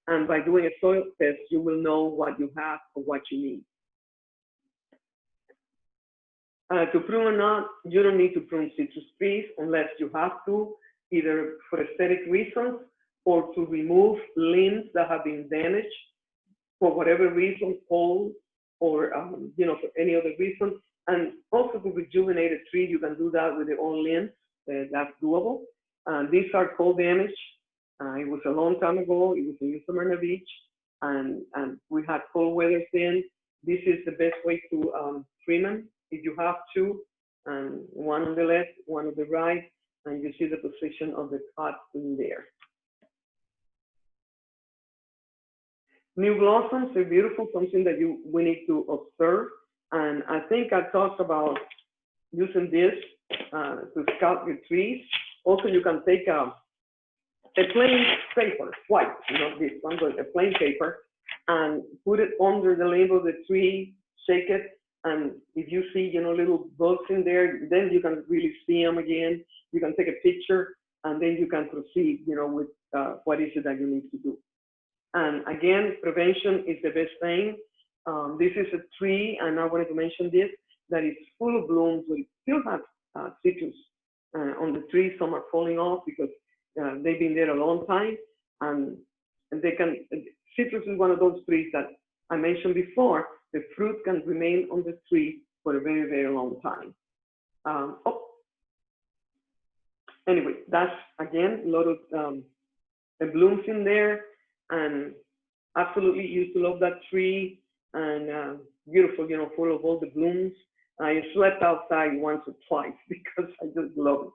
And by doing a soil test, you will know what you have or what you need. To prune or not, you don't need to prune citrus trees unless you have to, either for aesthetic reasons or to remove limbs that have been damaged for whatever reason, cold, or for any other reason. And also to rejuvenate a tree, you can do that with your own limbs. That's doable. These are cold damage. It was a long time ago. It was in Smyrna Beach, and we had cold weather then. This is the best way to trim them. if you have two, and one on the left, one on the right, and you see the position of the cut in there. New blossoms are beautiful, something that we need to observe. And I think I talked about using this to scout your trees. Also, you can take a plain paper, white, you know, this one, but a plain paper, and put it under the leaf of the tree, shake it, and if you see, you know, little bugs in there, then you can really see them again. You can take a picture, and then you can proceed, you know, with what is it that you need to do. And again, prevention is the best thing. This is a tree, and I wanted to mention this, that is full of blooms, but it still has citrus on the tree. Some are falling off because they've been there a long time, and they can, citrus is one of those trees that I mentioned before, the fruit can remain on the tree for a very, very long time. Anyway, that's again, a lot of blooms in there, and absolutely used to love that tree, and beautiful, you know, full of all the blooms. I slept outside once or twice because I just love it.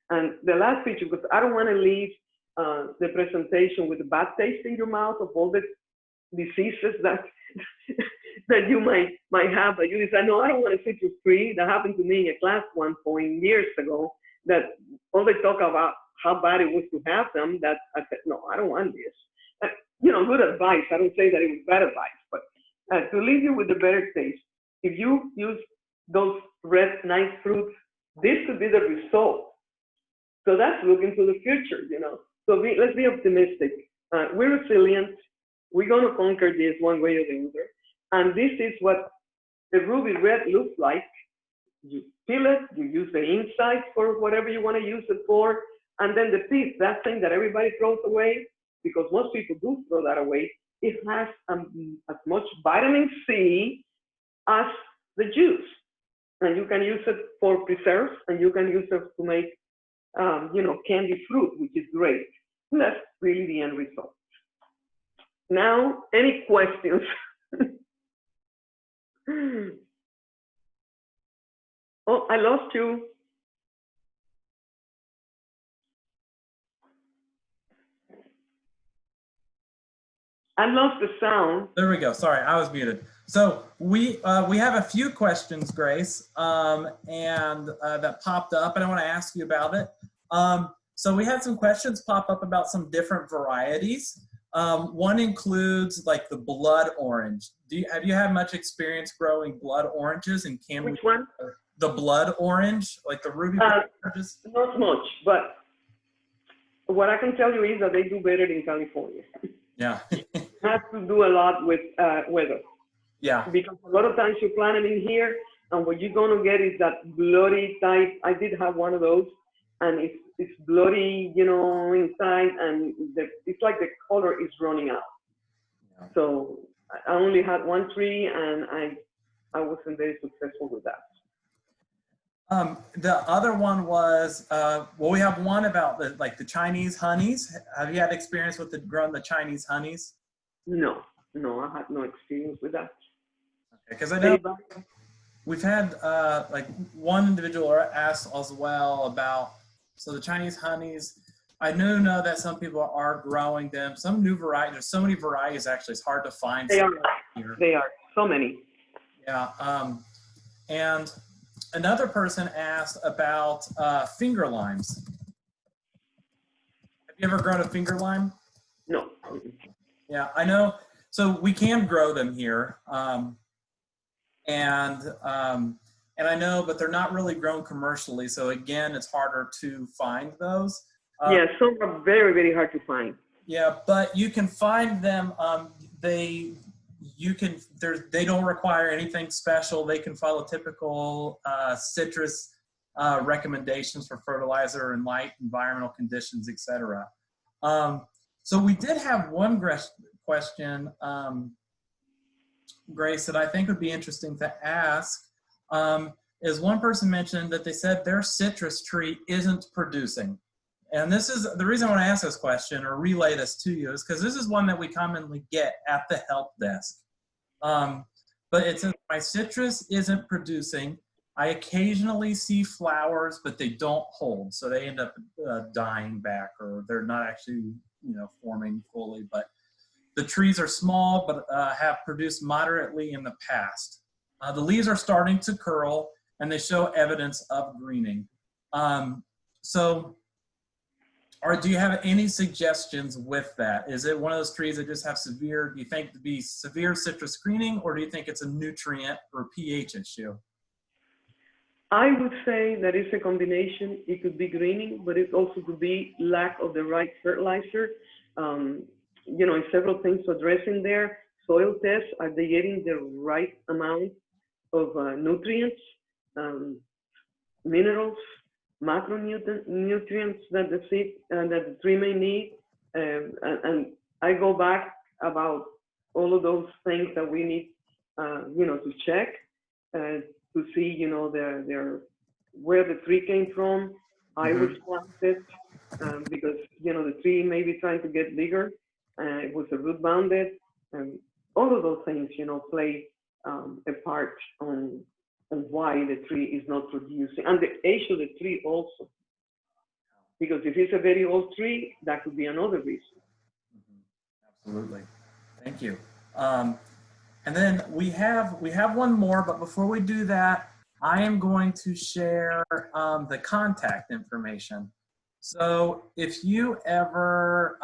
And the last picture, because I don't want to leave the presentation with a bad taste in your mouth of all the diseases that that you might have. But you decide, no, I don't want a citrus tree. That happened to me in a class one point years ago, that all they talk about how bad it was to have them, that I said, no, I don't want this. You know, good advice. I don't say that it was bad advice, but to leave you with a better taste, if you use those red, nice fruits, this could be the result. So that's looking to the future, you know. So let's be optimistic. We're resilient. We're going to conquer this one way or the other. And this is what the ruby red looks like. You peel it, you use the inside for whatever you want to use it for, and then the pith, that thing that everybody throws away, because most people do throw that away, it has as much vitamin C as the juice. And you can use it for preserves, and you can use it to make, you know, candy fruit, which is great. And that's really the end result. Now, any questions? Oh, I lost you. I lost the sound. There we go. Sorry, I was muted. So we have a few questions, Grace, and that popped up, and I want to ask you about it. So we had some questions pop up about some different varieties. One includes like the blood orange. Have you had much experience growing blood oranges? And can Which one? The blood orange, like the ruby blood oranges? Not much, but what I can tell you is that they do better in California. Yeah. It has to do a lot with weather. Yeah. Because a lot of times you plant them in here, and what you're going to get is that bloody type. I did have one of those, and it's bloody, you know, inside, and it's like the color is running out. Yeah. So I only had one tree, and I wasn't very successful with that. The other one was, well, we have one about the Chinese honeys. Have you had experience with growing the Chinese honeys? No, I had no experience with that. Okay, because I know we've had like one individual asked as well about, so the Chinese honeys, I do know that some people are growing them. Some new varieties, there's so many varieties actually, it's hard to find. They are, so many. Yeah, and another person asked about finger limes. Have you ever grown a finger lime? No. Yeah, I know. So we can grow them here, and I know, but they're not really grown commercially. So again, it's harder to find those. Yeah, some are very, very hard to find. Yeah, but you can find them. They don't require anything special. They can follow typical citrus recommendations for fertilizer and light environmental conditions, etc. So we did have one question, Grace, that I think would be interesting to ask. Is one person mentioned that they said their citrus tree isn't producing. And this is the reason I want to ask this question or relay this to you, is because this is one that we commonly get at the help desk. But it says, my citrus isn't producing. I occasionally see flowers, but they don't hold, so they end up dying back, or they're not actually, forming fully. But the trees are small, but have produced moderately in the past. The leaves are starting to curl, and they show evidence of greening. Do you have any suggestions with that? Is it one of those trees that just have do you think to be severe citrus greening, or do you think it's a nutrient or pH issue? I would say that it's a combination. It could be greening, but it also could be lack of the right fertilizer. Several things to address in there. Soil tests, are they getting the right amount of nutrients, minerals, macronutrients that the tree may need? And I go back about all of those things that we need, to check to see, where the tree came from. I was planted because, the tree may be trying to get bigger. It was a root bounded, and all of those things, play a part on why the tree is not producing, and the age of the tree also. Because if it's a very old tree, that could be another reason. Absolutely, thank you. And then we have one more, but before we do that, I am going to share the contact information. So if you ever,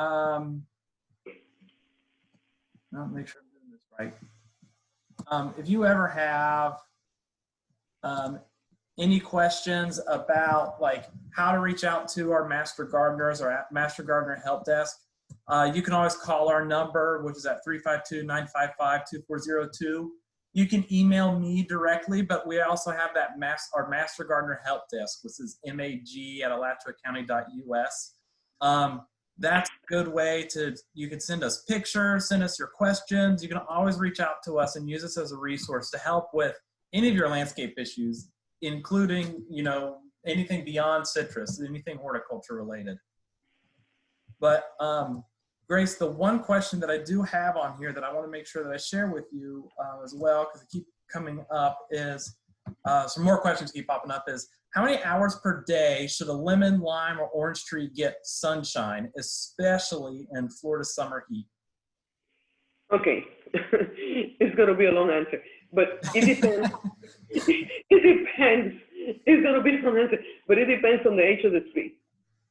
make sure I'm doing this right. If you ever have any questions about like how to reach out to our Master Gardeners or Master Gardener Help Desk, you can always call our number, which is at 352-955-2402. You can email me directly, but we also have that our Master Gardener Help Desk, which is mag@alachuacounty.us. That's a good way you can send us pictures, send us your questions. You can always reach out to us and use us as a resource to help with any of your landscape issues, including, anything beyond citrus, anything horticulture related. But Grace, the one question that I do have on here that I want to make sure that I share with you as well, because it keeps coming up, is some more questions keep popping up, is how many hours per day should a lemon, lime, or orange tree get sunshine, especially in Florida summer heat? Okay, it's going to be a long answer, but it depends. It depends. It's going to be a long answer, but it depends on the age of the tree.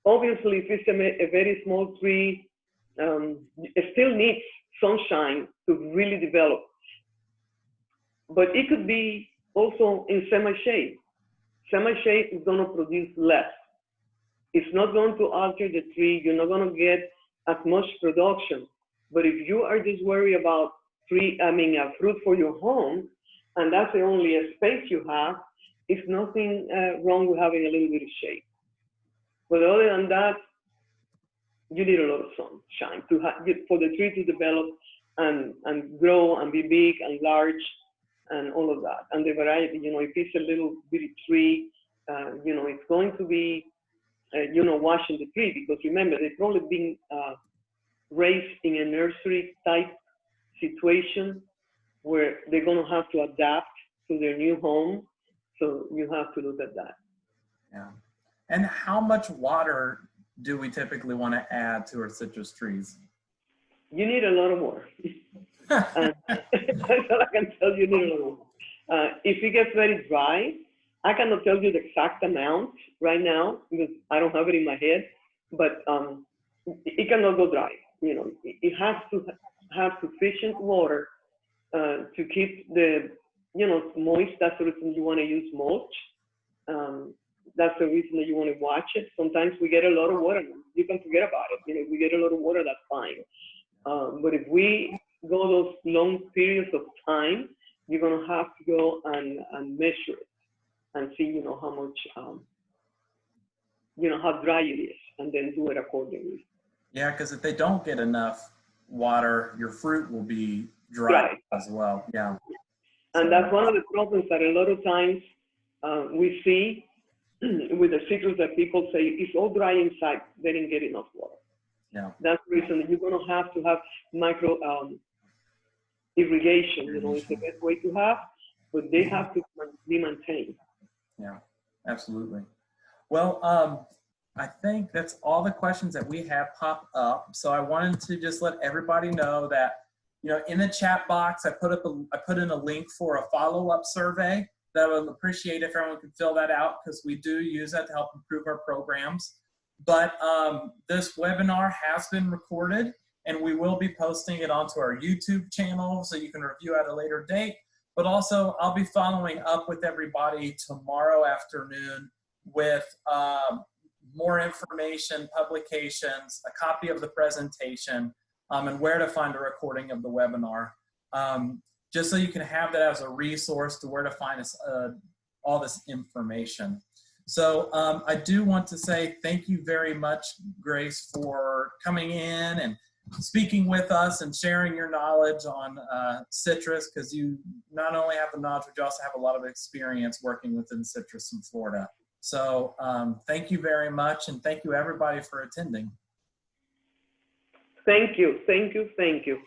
Obviously, if it's a very small tree, it still needs sunshine to really develop. But it could be also in semi-shade. Semi-shade is going to produce less. It's not going to alter the tree. You're not going to get as much production. But if you are just worried about fruit for your home, and that's the only space you have, it's nothing wrong with having a little bit of shade. But other than that, you need a lot of sunshine for the tree to develop and grow and be big and large and all of that. And the variety, if it's a little bitty tree, it's going to be, washing the tree, because remember, they've probably been raised in a nursery type situation where they're going to have to adapt to their new home. So you have to look at that. Yeah. And how much water do we typically want to add to our citrus trees? You need a lot of water. And that's all I can tell you. You need a lot of water. If it gets very dry, I cannot tell you the exact amount right now because I don't have it in my head, but it cannot go dry. It has to have sufficient water to keep the, moist. That's the reason you want to use mulch. That's the reason that you want to watch it. Sometimes we get a lot of water. You can forget about it. If we get a lot of water, that's fine. But if we go those long periods of time, you're going to have to go and measure it and see, how much, how dry it is, and then do it accordingly. Yeah, because if they don't get enough water, your fruit will be dry as well. Yeah. And that's one of the problems that a lot of times we see with the citrus, that people say it's all dry inside, they didn't get enough water. Yeah. That's the reason that you're going to have micro irrigation. It's the best way to have, but they have to be maintained. Yeah, absolutely. Well, I think that's all the questions that we have pop up. So I wanted to just let everybody know that, you know, in the chat box, I put in a link for a follow-up survey that I would appreciate if everyone could fill that out, because we do use that to help improve our programs. But this webinar has been recorded, and we will be posting it onto our YouTube channel so you can review at a later date. But also, I'll be following up with everybody tomorrow afternoon with more information, publications, a copy of the presentation, and where to find a recording of the webinar. Just so you can have that as a resource to where to find all this information. So I do want to say thank you very much, Grace, for coming in and speaking with us and sharing your knowledge on citrus, because you not only have the knowledge, but you also have a lot of experience working within citrus in Florida. So thank you very much, and thank you everybody for attending. Thank you, thank you, thank you.